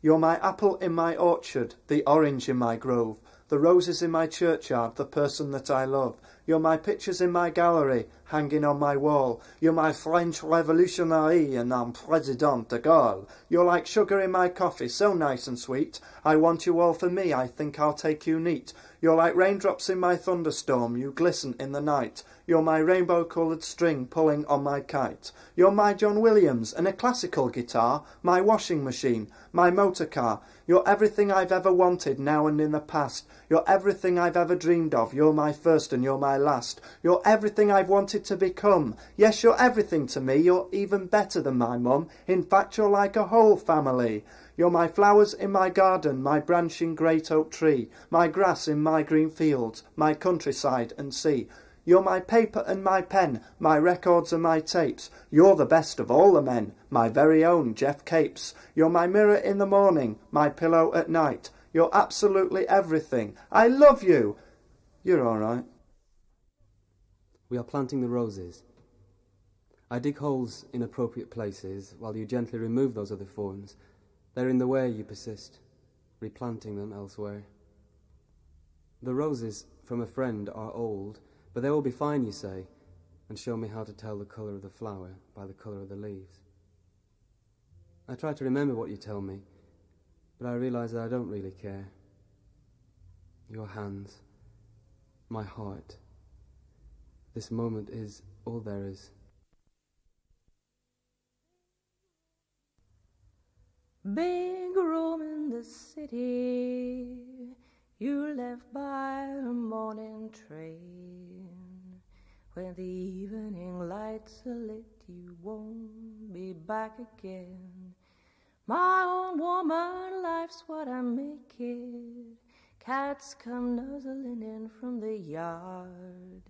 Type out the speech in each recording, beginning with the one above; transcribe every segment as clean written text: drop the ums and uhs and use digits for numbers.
You're my apple in my orchard, the orange in my grove, the roses in my churchyard, the person that I love. You're my pictures in my gallery, hanging on my wall. You're my French revolutionary and I'm President de Gaulle. You're like sugar in my coffee, so nice and sweet. I want you all for me, I think I'll take you neat. You're like raindrops in my thunderstorm, you glisten in the night. You're my rainbow-coloured string pulling on my kite. You're my John Williams and a classical guitar, my washing machine, my motor car. You're everything I've ever wanted now and in the past. You're everything I've ever dreamed of. You're my first and you're my last. You're everything I've wanted to become. Yes, you're everything to me. You're even better than my mum. In fact, you're like a whole family. You're my flowers in my garden, my branching great oak tree, my grass in my green fields, my countryside and sea. You're my paper and my pen, my records and my tapes. You're the best of all the men, my very own Jeff Capes. You're my mirror in the morning, my pillow at night. You're absolutely everything. I love you. You're all right. We are planting the roses. I dig holes in appropriate places while you gently remove those other thorns. They're in the way, you persist, replanting them elsewhere. The roses from a friend are old, but they will be fine, you say, and show me how to tell the colour of the flower by the colour of the leaves. I try to remember what you tell me, but I realise that I don't really care. Your hands, my heart, this moment is all there is. Big room in the city, you left by a morning train. When the evening lights are lit, you won't be back again. My own woman, life's what I make it. Cats come nuzzling in from the yard.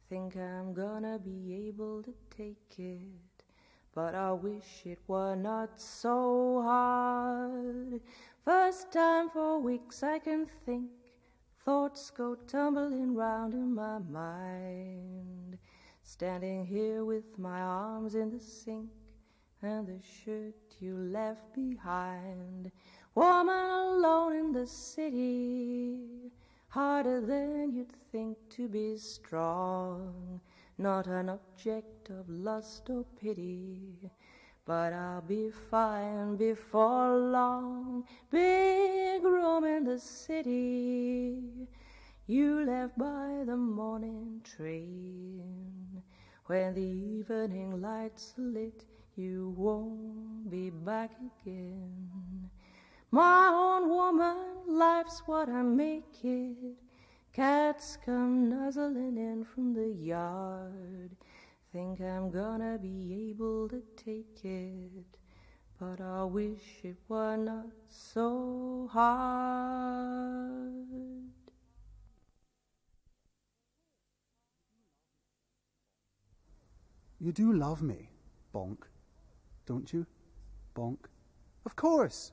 Think I'm gonna be able to take it, but I wish it were not so hard. First time for weeks I can think. Thoughts go tumbling round in my mind. Standing here with my arms in the sink and the shirt you left behind. Woman alone in the city, harder than you'd think to be strong. Not an object of lust or pity, but I'll be fine before long. Big room in the city, you left by the morning train. When the evening lights are lit, you won't be back again. My own woman, life's what I make it. Cats come nuzzling in from the yard. Think I'm gonna be able to take it, but I wish it were not so hard. You do love me, Bonk, don't you, Bonk? Of course,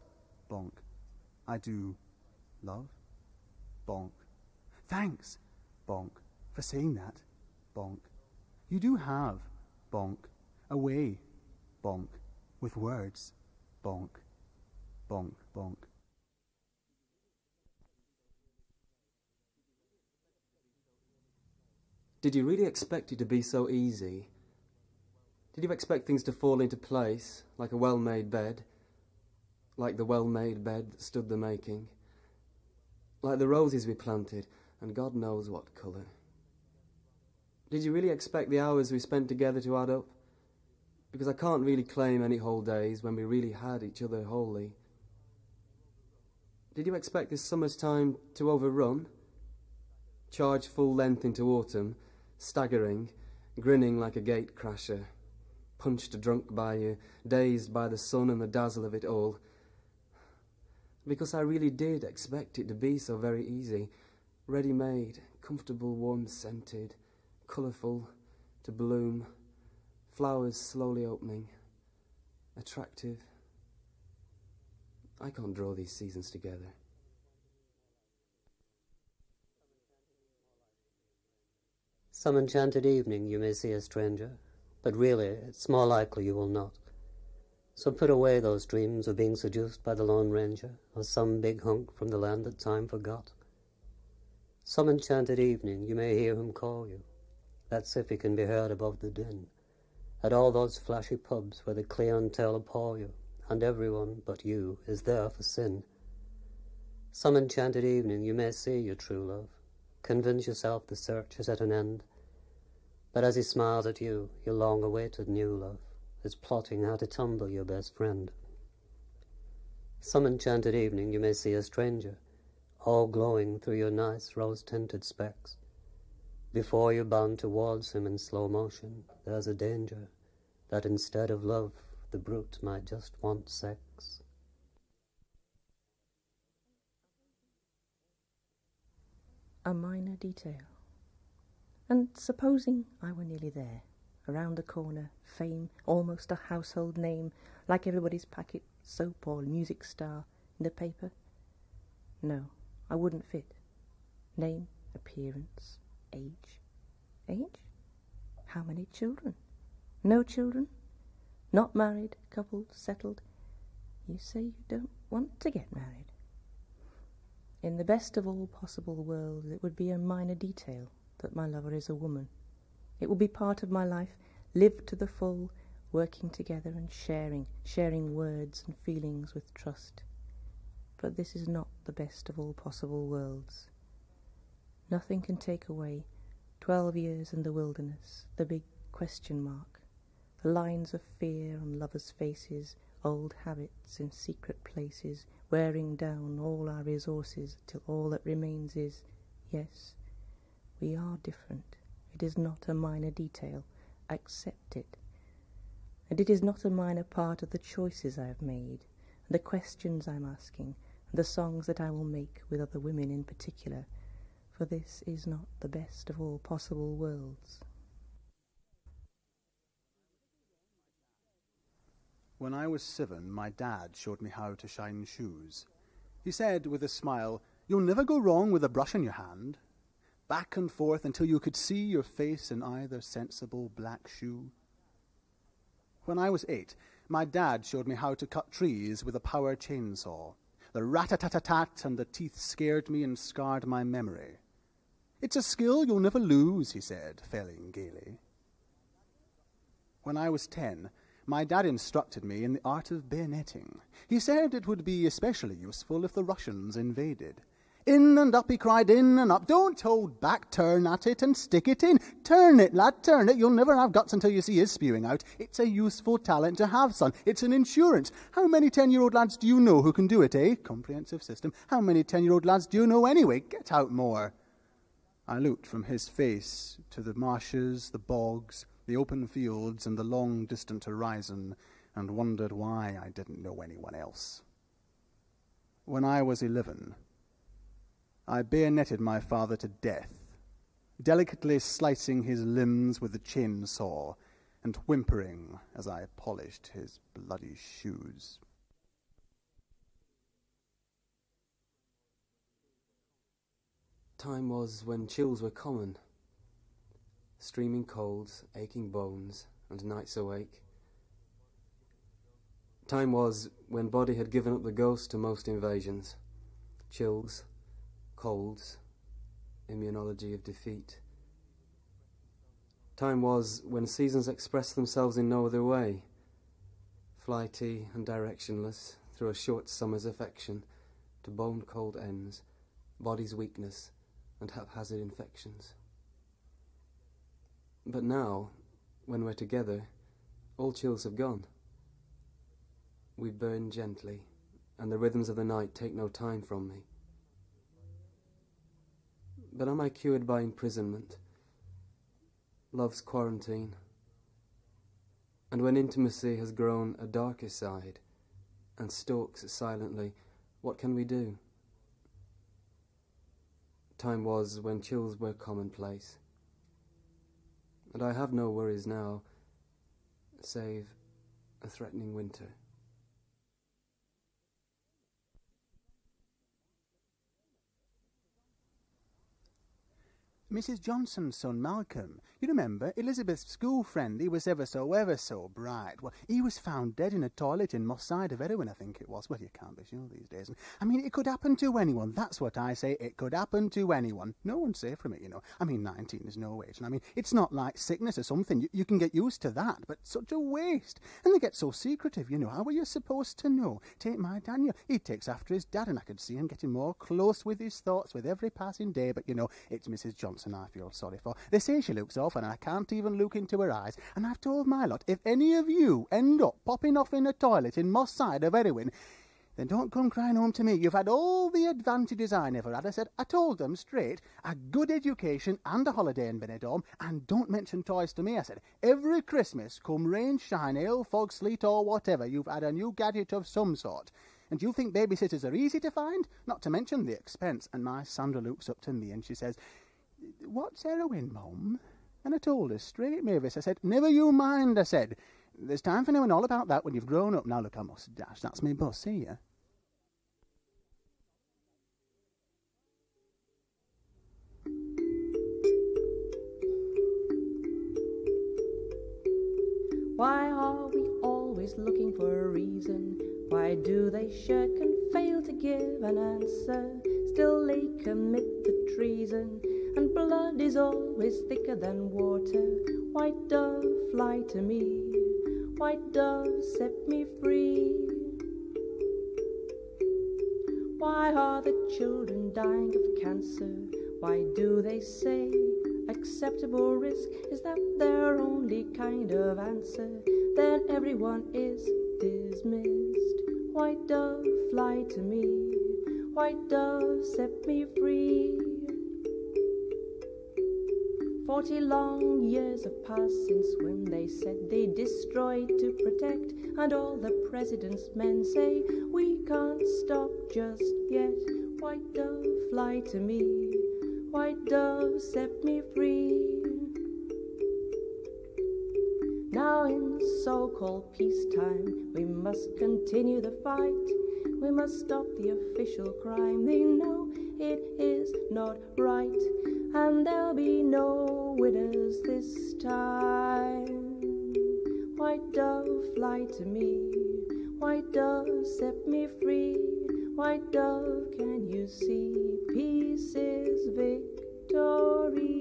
Bonk. I do love, Bonk. Thanks, Bonk, for saying that, Bonk. You do have, Bonk, a way, Bonk, with words, Bonk, Bonk, Bonk. Did you really expect it to be so easy? Did you expect things to fall into place, like a well-made bed? Like the well-made bed that stood the making? Like the roses we planted, and God knows what colour? Did you really expect the hours we spent together to add up? Because I can't really claim any whole days when we really had each other wholly. Did you expect this summer's time to overrun? Charge full length into autumn, staggering, grinning like a gate crasher, punched drunk by you, dazed by the sun and the dazzle of it all. Because I really did expect it to be so very easy, ready-made, comfortable, warm-scented, colourful, to bloom, flowers slowly opening, attractive. I can't draw these seasons together. Some enchanted evening you may see a stranger, but really it's more likely you will not. So put away those dreams of being seduced by the Lone Ranger, or some big hunk from the land that time forgot. Some enchanted evening you may hear him call you. That's if he can be heard above the din, at all those flashy pubs where the clientele appall you, and everyone but you is there for sin. Some enchanted evening you may see your true love, convince yourself the search is at an end, but as he smiles at you, your long-awaited new love is plotting how to tumble your best friend. Some enchanted evening you may see a stranger, all glowing through your nice rose-tinted specs. Before you bound towards him in slow motion, there's a danger that instead of love, the brute might just want sex. A minor detail. And supposing I were nearly there, around the corner, fame, almost a household name, like everybody's packet soap or music star in the paper? No, I wouldn't fit. Name, appearance, age. Age? How many children? No children? Not married, coupled, settled? You say you don't want to get married. In the best of all possible worlds, it would be a minor detail that my lover is a woman. It will be part of my life, lived to the full, working together and sharing words and feelings with trust. But this is not the best of all possible worlds. Nothing can take away 12 years in the wilderness, the big question mark, the lines of fear on lovers' faces, old habits in secret places, wearing down all our resources till all that remains is, yes, we are different. It is not a minor detail. Accept it. And it is not a minor part of the choices I have made, and the questions I'm asking, and the songs that I will make with other women in particular, for this is not the best of all possible worlds. When I was 7, my dad showed me how to shine shoes. He said with a smile, "You'll never go wrong with a brush in your hand." Back and forth until you could see your face in either sensible black shoe. When I was 8, my dad showed me how to cut trees with a power chainsaw. The rat-a-tat-a-tat and the teeth scared me and scarred my memory. "It's a skill you'll never lose," he said, failing gaily. When I was 10, my dad instructed me in the art of bayoneting. He said it would be especially useful if the Russians invaded. "In and up," he cried, "in and up. Don't hold back, turn at it and stick it in. Turn it, lad, turn it. You'll never have guts until you see his spewing out. It's a useful talent to have, son. It's an insurance. How many 10-year-old lads do you know who can do it, eh? Comprehensive system. How many 10-year-old lads do you know anyway? Get out more." I looked from his face to the marshes, the bogs, the open fields, and the long distant horizon, and wondered why I didn't know anyone else. When I was 11, I bayoneted my father to death, delicately slicing his limbs with the chainsaw and whimpering as I polished his bloody shoes. Time was when chills were common. Streaming colds, aching bones, and nights awake. Time was when body had given up the ghost to most invasions. Chills, colds, immunology of defeat. Time was when seasons expressed themselves in no other way, flighty and directionless through a short summer's affection to bone-cold ends, body's weakness, and haphazard infections. But now, when we're together, all chills have gone. We burn gently, and the rhythms of the night take no time from me. But am I cured by imprisonment, love's quarantine? And when intimacy has grown a darker side and stalks silently, what can we do? Time was when chills were commonplace, and I have no worries now, save a threatening winter. Mrs. Johnson's son, Malcolm. You remember, Elizabeth's school friend, he was ever so bright. Well, he was found dead in a toilet in Moss Side of Erwin, I think it was. Well, you can't be sure these days. I mean, it could happen to anyone. That's what I say. It could happen to anyone. No one's safe from it, you know. I mean, 19 is no age. And I mean, it's not like sickness or something. You can get used to that, but such a waste. And they get so secretive, you know. How are you supposed to know? Take my Daniel. He takes after his dad, and I could see him getting more close with his thoughts with every passing day. But, you know, it's Mrs. Johnson I feel sorry for. They say she looks off, and I can't even look into her eyes. And I've told my lot, if any of you end up popping off in a toilet in Moss Side of Erwin, then don't come crying home to me. You've had all the advantages I never had. I said, I told them straight, a good education and a holiday in Benidorm, and don't mention toys to me. I said, every Christmas, come rain, shine, hail, fog, sleet, or whatever, you've had a new gadget of some sort. And you think babysitters are easy to find? Not to mention the expense. And my Sandra looks up to me and she says, what's heroin, Mum? And I told her straight, Mavis. I said, never you mind, I said. There's time for knowing all about that when you've grown up. Now look, I must dash. That's me bus. See ya. Why are we always looking for a reason? Why do they shirk and fail to give an answer? Still they commit the treason, and blood is always thicker than water. White dove, fly to me. White dove, set me free. Why are the children dying of cancer? Why do they say acceptable risk is that their only kind of answer? Then everyone is dismissed. White dove, fly to me. White dove, set me free. 40 long years have passed since when they said they destroyed to protect, and all the president's men say we can't stop just yet. White dove, fly to me. White dove, set me free. Now in so-called peacetime, we must continue the fight. We must stop the official crime. They know it is not right, and there'll be no winners this time. White dove, fly to me. White dove, set me free. White dove, can you see? Peace is victory.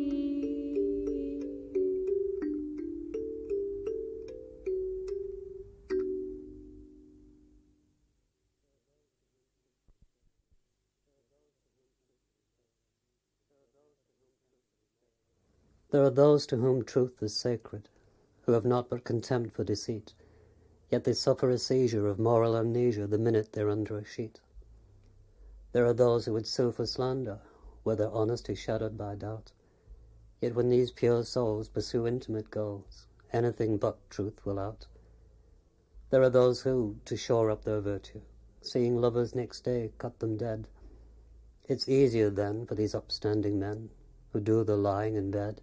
There are those to whom truth is sacred, who have not but contempt for deceit, yet they suffer a seizure of moral amnesia the minute they're under a sheet. There are those who would sue for slander, were their honesty shadowed by doubt, yet when these pure souls pursue intimate goals, anything but truth will out. There are those who, to shore up their virtue, seeing lovers next day, cut them dead. It's easier then for these upstanding men, who do the lying in bed.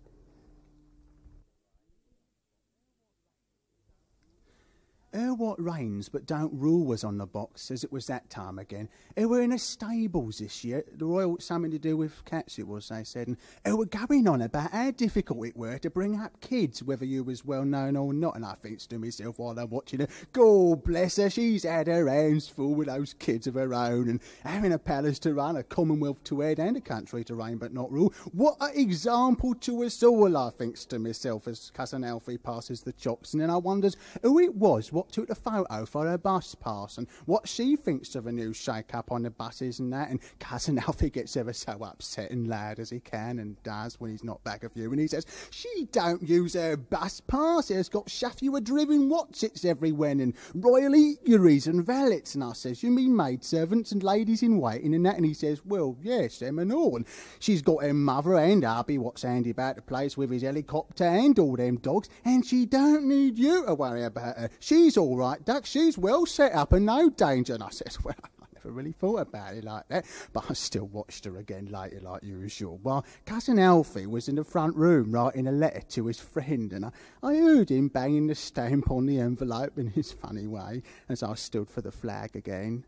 What rains but don't rule was on the box, as it was that time again. Were in a stables this year. The royal something to do with cats, it was, they said. And were going on about how difficult it were to bring up kids, whether you was well known or not. And I thinks to myself while I'm watching her, God bless her, she's had her hands full with those kids of her own, and having a palace to run, a Commonwealth to head, and a country to reign but not rule. What an example to us all, I thinks to myself, as Cousin Alfie passes the chops. And then I wonders who it was what took the photo for her bus pass, and what she thinks of a new shake-up on the buses and that. And Cousin Alfie gets ever so upset and loud as he can and does when he's not back of you, and he says, she don't use her bus pass, it's got chauffeur-driven whatsits everywhere, and royal eateries and valets. And I says, you mean maidservants and ladies in waiting and that? And he says, well, yes, them and all. And she's got her mother and hubby what's handy about the place with his helicopter and all them dogs, and she don't need you to worry about her. She's all right, Duck, she's well set up and no danger. And I says, well, I never really thought about it like that, but I still watched her again later like usual. While Cousin Alfie was in the front room writing a letter to his friend, and I heard him banging the stamp on the envelope in his funny way as I stood for the flag again.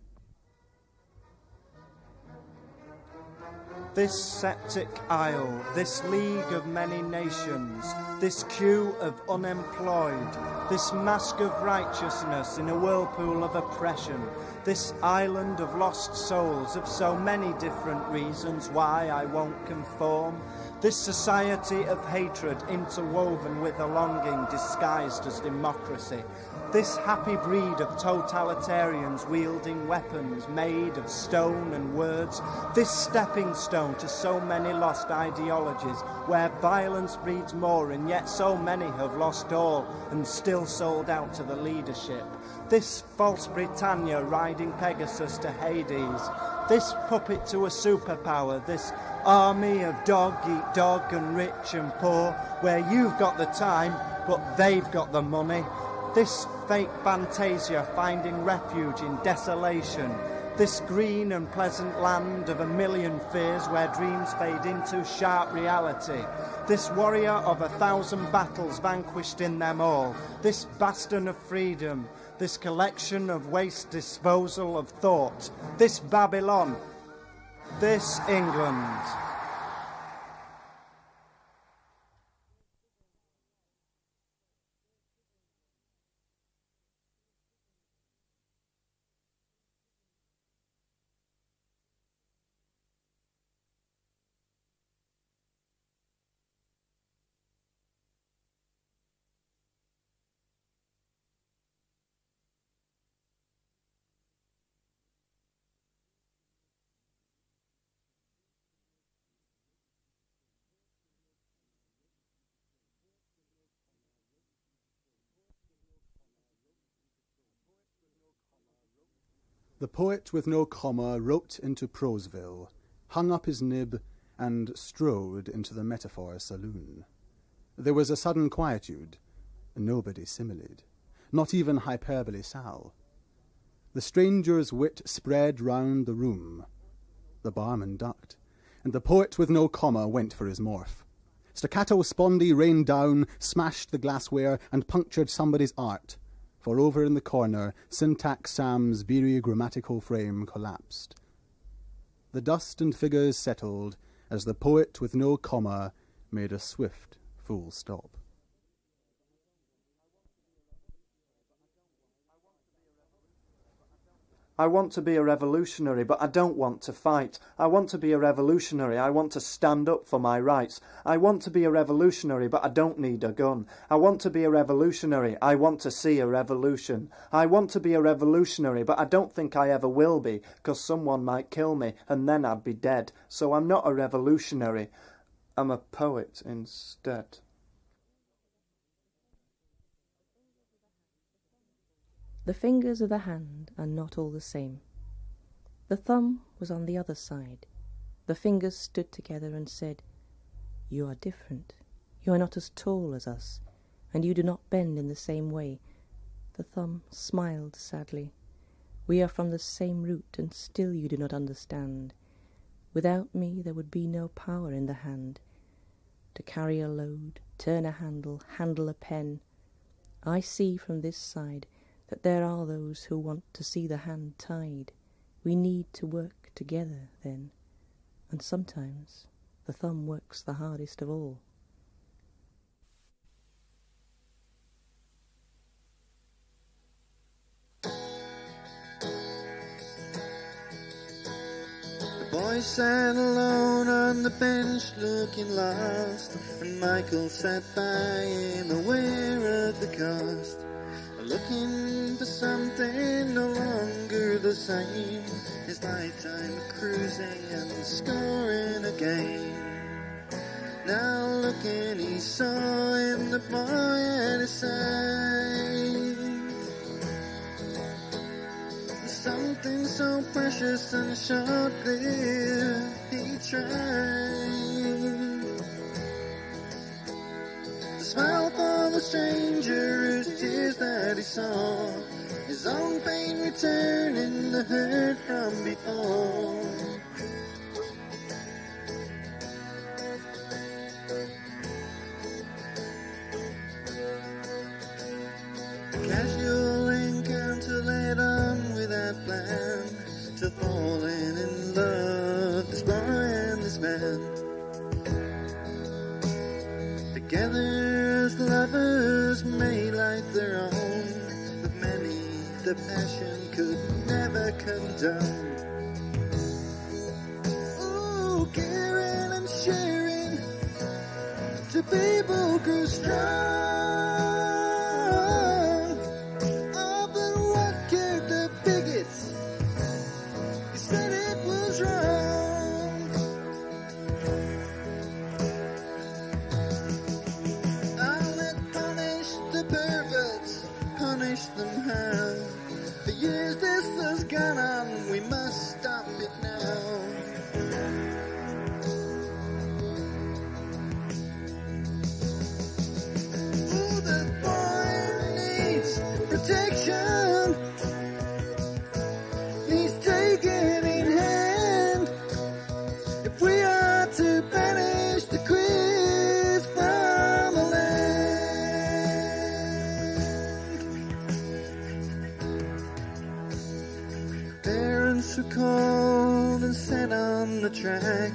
This septic isle, this league of many nations, this queue of unemployed, this mask of righteousness in a whirlpool of oppression, this island of lost souls of so many different reasons why I won't conform, this society of hatred interwoven with a longing disguised as democracy, this happy breed of totalitarians wielding weapons made of stone and words, this stepping stone to so many lost ideologies where violence breeds more and yet so many have lost all and still sold out to the leadership, this false Britannia riding Pegasus to Hades, this puppet to a superpower, this army of dog eat dog and rich and poor where you've got the time but they've got the money, this fake fantasia finding refuge in desolation, this green and pleasant land of a million fears where dreams fade into sharp reality, this warrior of 1,000 battles vanquished in them all, this bastion of freedom, this collection of waste disposal of thought, this Babylon, this England. The poet with no comma wrote into Proseville, hung up his nib, and strode into the metaphor saloon. There was a sudden quietude. Nobody similed, not even hyperbole Sal. The stranger's wit spread round the room. The barman ducked, and the poet with no comma went for his morph. Staccato spondy rained down, smashed the glassware, and punctured somebody's art, for over in the corner, Syntax Sam's beery grammatical frame collapsed. The dust and figures settled as the poet with no comma made a swift full stop. I want to be a revolutionary, but I don't want to fight. I want to be a revolutionary. I want to stand up for my rights. I want to be a revolutionary, but I don't need a gun. I want to be a revolutionary. I want to see a revolution. I want to be a revolutionary, but I don't think I ever will be, 'cause someone might kill me, and then I'd be dead. So I'm not a revolutionary. I'm a poet instead. The fingers of the hand are not all the same. The thumb was on the other side. The fingers stood together and said, "You are different. You are not as tall as us, and you do not bend in the same way." The thumb smiled sadly. "We are from the same root, and still you do not understand. Without me there would be no power in the hand. To carry a load, turn a handle a pen. I see from this side that there are those who want to see the hand tied. We need to work together then, and sometimes the thumb works the hardest of all." The boy sat alone on the bench looking lost, and Michael sat by him aware of the cost. Looking for something no longer the same, his lifetime of cruising and scoring a game. Now looking he saw in the boy at his side something so precious and short-lived he tried to smile for the stranger whose tears that he saw, his own pain returning the hurt from before. Casual encounter led on without plan to falling in love, this boy and this man. hearts may light their own, but many the passion could never condone. Ooh, caring and sharing, to people grew strong. Oh, but what cared the bigots? He said it was wrong. I'll let punish the perverts, punish them how. For years this has gone on, we must stop it now. Ooh, the boy needs protection, needs taken in hand. If we are to banish the quiz from the land. Parents who called and sat on the track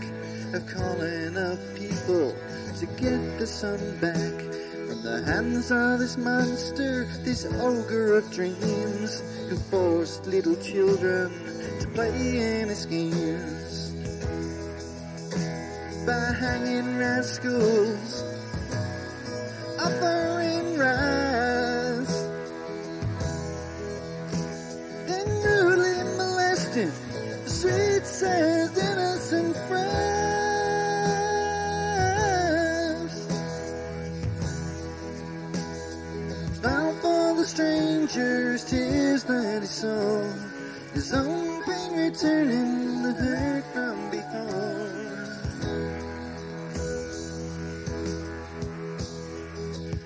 of calling up people to get the son back from the hands of this monster, this ogre of dreams, who forced little children to play in his schemes by hanging round schools, offering rice, then rudely molesting the sweet, sad, innocent friends. Smile for the stranger's tears that he saw, his own pain returning the hurt from before.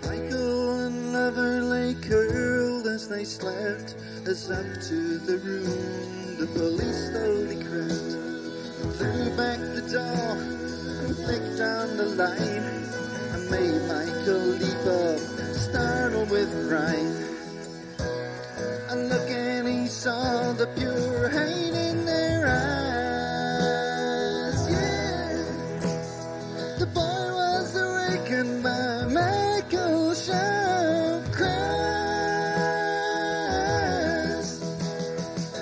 Michael and lover lay curled as they slept, as up to the room the police slowly crept, threw back the door and flicked on the light, and made Michael leap up, startled with fright. And looking, he saw the pure hate in their eyes. Yeah, the boy was awakened by Michael's sharp cries,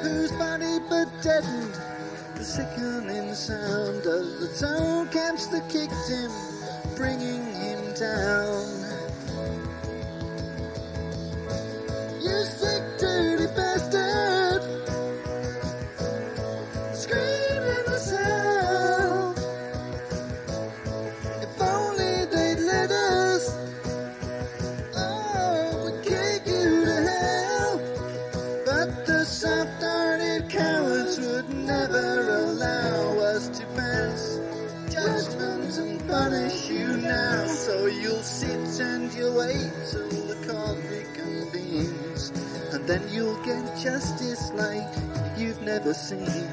whose body but deadened the sickening sound of the toe caps that kicked him, bringing him down. You sick, dirty bastard, screaming the sound. If only they'd let us, oh, we'd kick you to hell. But the soft-hearted cowards would never allow us to pass judgment and punish you now. So you'll sit and you'll wait till the court reconvenes, and then you'll get justice like you've never seen.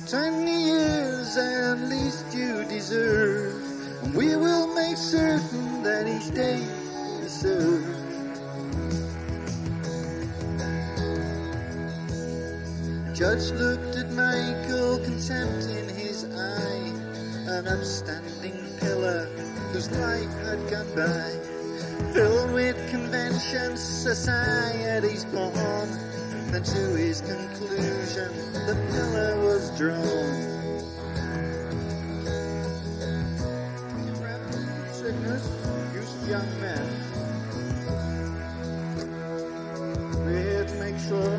20 years at least you deserve, and we will make certain that each day is served. Judge looked at Michael, contempt in his eye, an upstanding pillar whose life had gone by, filled with conventions, society's born. Then to his conclusion the pillar was drawn. Sickness, use young men. We're here to make sure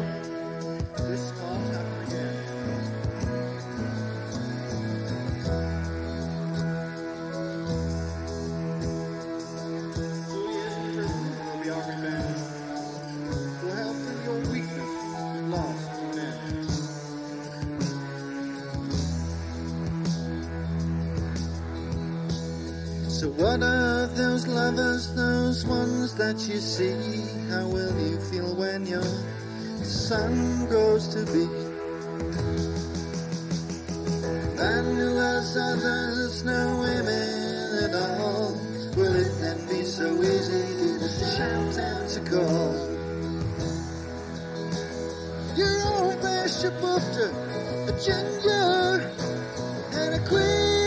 this won't happen again. So what of those lovers, those ones that you see? How will you feel when your son grows to be? And who has others, no women at all? Will it then be so easy to shout out to call? Your old bishop after a ginger and a queen.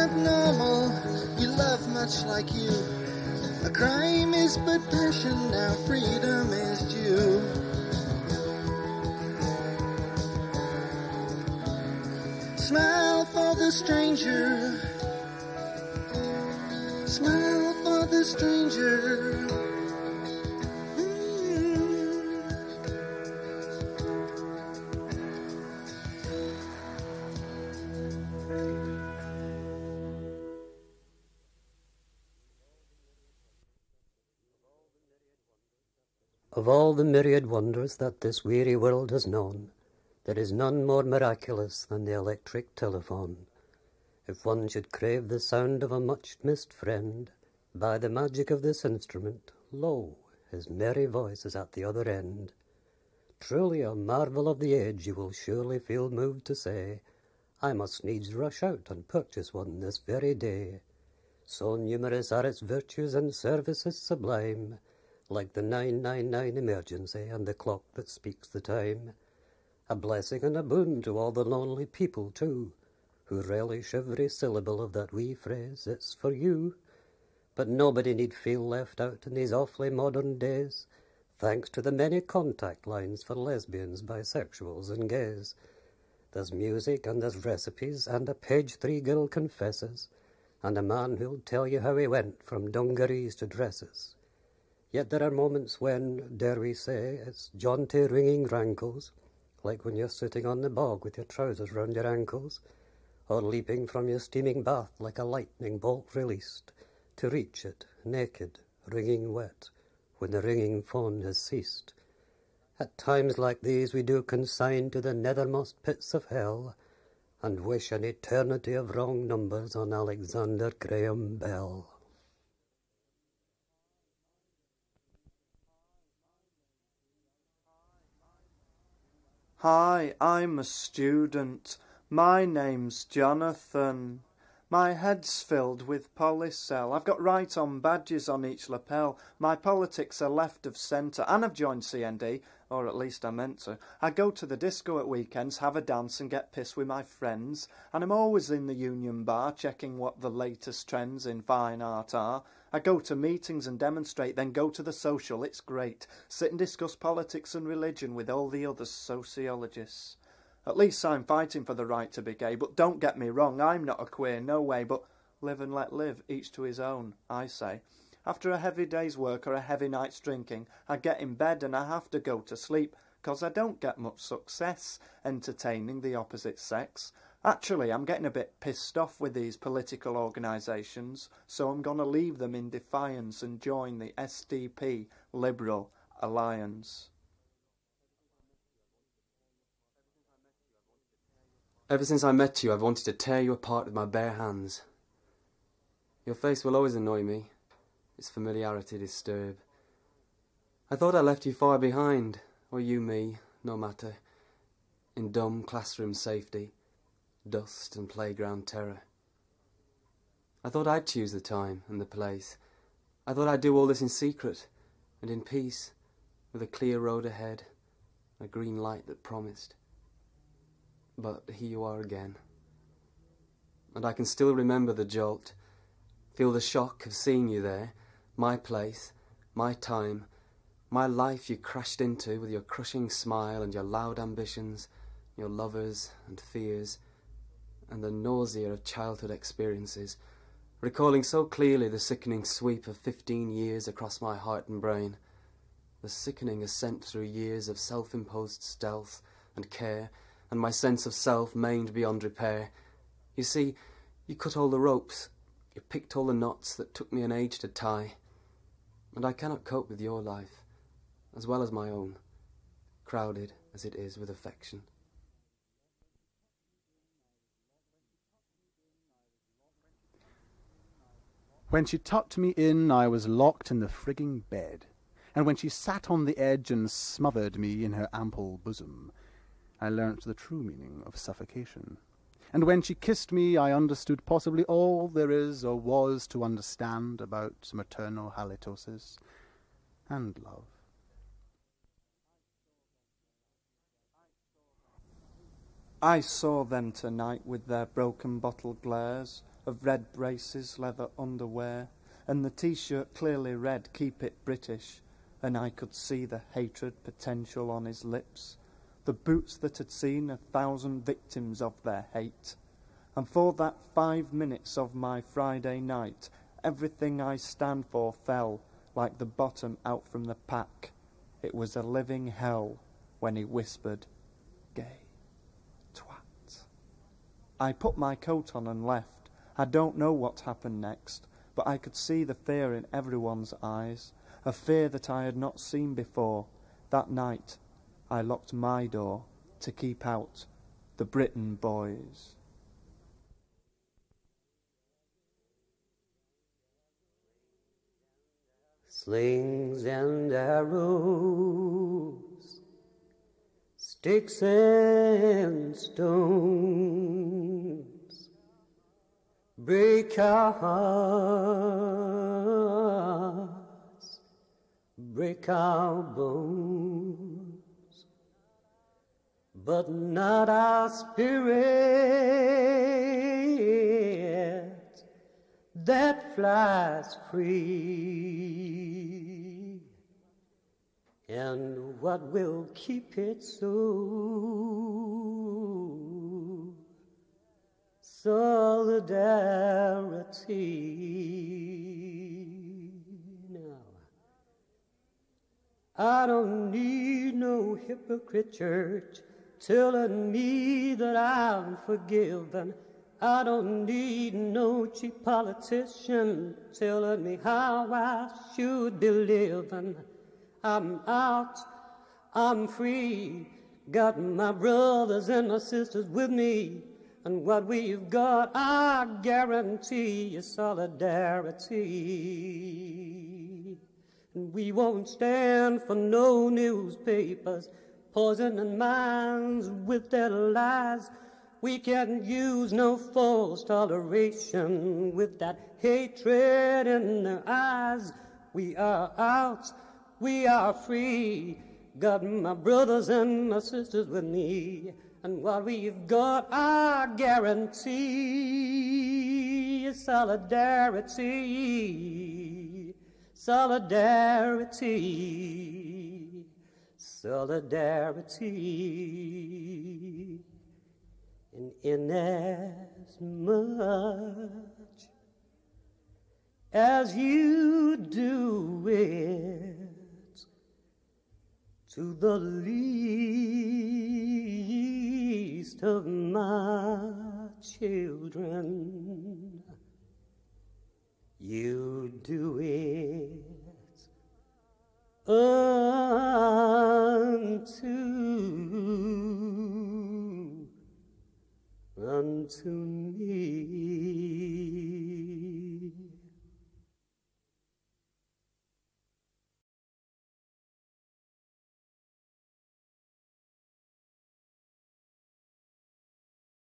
abnormal. You love much like you. A crime is but passion, now freedom is due. Smile for the stranger. Smile for the stranger. Of all the myriad wonders that this weary world has known, there is none more miraculous than the electric telephone. If one should crave the sound of a much-missed friend, by the magic of this instrument, lo, his merry voice is at the other end. Truly a marvel of the age, you will surely feel moved to say, I must needs rush out and purchase one this very day. So numerous are its virtues and services sublime, like the 999 emergency and the clock that speaks the time. A blessing and a boon to all the lonely people, too, who relish every syllable of that wee phrase, it's for you. But nobody need feel left out in these awfully modern days, thanks to the many contact lines for lesbians, bisexuals and gays. There's music and there's recipes and a page 3 girl confesses, and a man who'll tell you how he went from dungarees to dresses. Yet there are moments when, dare we say, it's jaunty ringing rankles, like when you're sitting on the bog with your trousers round your ankles, or leaping from your steaming bath like a lightning bolt released, to reach it, naked, wringing wet, when the ringing phone has ceased. At times like these we do consign to the nethermost pits of hell, and wish an eternity of wrong numbers on Alexander Graham Bell. Hi, I'm a student. My name's Jonathan. My head's filled with polycell. I've got right on badges on each lapel. My politics are left of centre, and I've joined CND, or at least I meant to. I go to the disco at weekends, have a dance and get pissed with my friends, and I'm always in the Union Bar checking what the latest trends in fine art are. I go to meetings and demonstrate, then go to the social, it's great. Sit and discuss politics and religion with all the other sociologists. At least I'm fighting for the right to be gay, but don't get me wrong, I'm not a queer, no way, but live and let live, each to his own, I say. After a heavy day's work or a heavy night's drinking, I get in bed and I have to go to sleep, 'cause I don't get much success entertaining the opposite sex. Actually, I'm getting a bit pissed off with these political organisations, so I'm going to leave them in defiance and join the SDP Liberal Alliance. Ever since I met you, I've wanted to tear you apart with my bare hands. Your face will always annoy me, its familiarity disturb. I thought I left you far behind, or you me, no matter, in dumb classroom safety, dust and playground terror. I thought I'd choose the time and the place. I thought I'd do all this in secret and in peace, with a clear road ahead, a green light that promised. But here you are again. And I can still remember the jolt, feel the shock of seeing you there, my place, my time, my life you crashed into with your crushing smile and your loud ambitions, your lovers and fears, and the nausea of childhood experiences, recalling so clearly the sickening sweep of 15 years across my heart and brain, the sickening ascent through years of self-imposed stealth and care, and my sense of self maimed beyond repair. You see, you cut all the ropes, you picked all the knots that took me an age to tie, and I cannot cope with your life, as well as my own, crowded as it is with affection. When she tucked me in, I was locked in the frigging bed, and when she sat on the edge and smothered me in her ample bosom, I learnt the true meaning of suffocation. And when she kissed me, I understood possibly all there is or was to understand about maternal halitosis and love. I saw them tonight with their broken bottle glares, of red braces, leather underwear, and the T-shirt clearly read, "Keep it British," and I could see the hatred potential on his lips, the boots that had seen 1,000 victims of their hate. And for that 5 minutes of my Friday night, everything I stand for fell like the bottom out from the pack. It was a living hell when he whispered, "Gay twat." I put my coat on and left. I don't know what happened next, but I could see the fear in everyone's eyes, a fear that I had not seen before. That night I locked my door to keep out the Britain boys. Slings and arrows, sticks and stones, break our hearts, break our bones, but not our spirit that flies free. And what will keep it so? Solidarity. Now, I don't need no hypocrite church telling me that I'm forgiven. I don't need no cheap politician telling me how I should be living. I'm out, I'm free, got my brothers and my sisters with me, and what we've got, I guarantee, is solidarity. And we won't stand for no newspapers poisoning minds with their lies. We can't use no false toleration with that hatred in their eyes. We are out, we are free, got my brothers and my sisters with me, and what we've got, I guarantee, is solidarity, solidarity, solidarity. And inasmuch as you do it to the least of my children, you do it unto